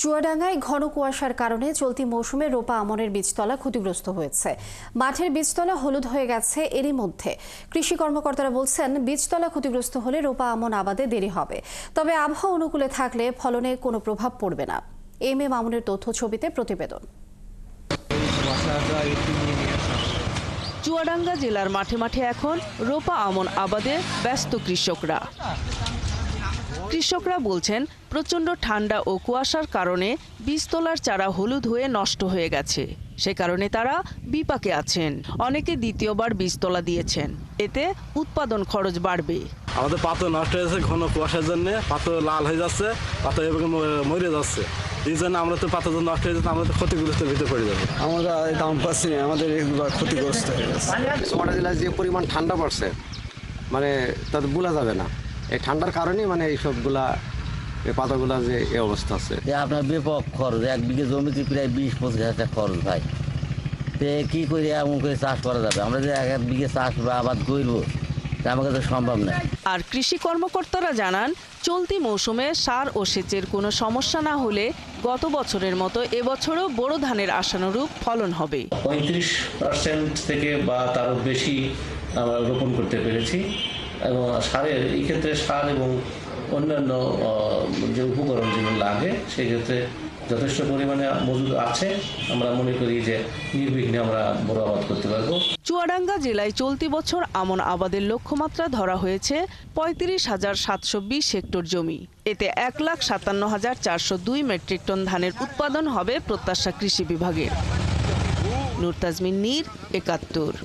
চুয়াডাঙ্গায় ঘন কুয়াশার কারণে চলতি মৌসুমে রোপা আমনের বীজতলা ক্ষতিগ্রস্ত হয়েছে। মাঠের বীজতলা হলুদ হয়ে গেছে এরই মধ্যে। কৃষি কর্মকর্তারা বলছেন, বীজতলা ক্ষতিগ্রস্ত হলে রোপা আমন আবাদে দেরি হবে, তবে আবহাওয়া অনুকূলে থাকলে ফলনে কোনো প্রভাব পড়বে না। এম এ মামুনের তথ্য ছবিতে প্রতিবেদন। চুয়াডাঙ্গা জেলার মাঠে মাঠে এখন রোপা আমন আবাদে ব্যস্ত কৃষকরা বলছেন, প্রচণ্ড ঠান্ডা ও কুয়াশার কারণে বীজতলার চারা হলুদ হয়ে নষ্ট হয়ে গেছে। সে কারণে তারা বিপাকে আছেন। অনেকে দ্বিতীয়বার বীজতলা দিয়েছেন, এতে উৎপাদন খরচ বাড়বে। আমাদের পাতা নষ্ট হয়েছে ঘন কুয়াশার জন্য, পাতা লাল হয়ে যাচ্ছে, পাতা এভাবে মরে যাচ্ছে। এই জন্য আমরা তো পাতা নষ্ট হয়ে যাচ্ছে, আমরা তো ক্ষতিগ্রস্তের ভিতরে পড়ে যাবে। আমরা দাম পাচ্ছি না, আমাদের এগুলো ক্ষতিগ্রস্ত হয়ে গেছে। চুয়াডাঙ্গা জেলায় যে পরিমাণ ঠান্ডা পড়ছে, মানে তাতে বোঝা যাবে না। এই ঠান্ডার কারণেই মানে এইসবগুলা পাতাগুলা যে এই অবস্থা আছে। আপনার ব্যাপক খরচ, 1 বিঘে জমিতে প্রায় 20-25 হাজার টাকা খরচ ভাই। কি করে এমন করে চাষ করা যাবে? আমরা যে 1 বিঘে চাষ বা আবাদ করবো, আমাকে তো সম্ভব না। আর কৃষি কর্মকর্তারা জানান, চলতি মৌসুমে সার ও সেচের কোনো সমস্যা না হলে গত বছরের মতো এবছরও বোরো ধানের আশানুরূপ ফলন হবে। 35% থেকে বা তারও বেশি আমরা রোপণ করতে পেরেছি। এবং সারের এই ক্ষেত্রে সার এবং অন্যান্য যে উপকরণ যেগুলো লাগে সেই ক্ষেত্রে যথেষ্ট পরিমাণে মজুদ আছে। আমরা মনে করি যে নির্বিঘ্নে আমরা বড় আবাদ করতে পারবো। চুয়াডাঙ্গা জেলায় চলতি বছর আমন আবাদের লক্ষ্যমাত্রা ধরা হয়েছে 35,720 হেক্টর জমি। এতে 1,57,402 মেট্রিক টন ধানের উৎপাদন হবে প্রত্যাশা কৃষি বিভাগের। নূর তাজমিন নীর, ৭১।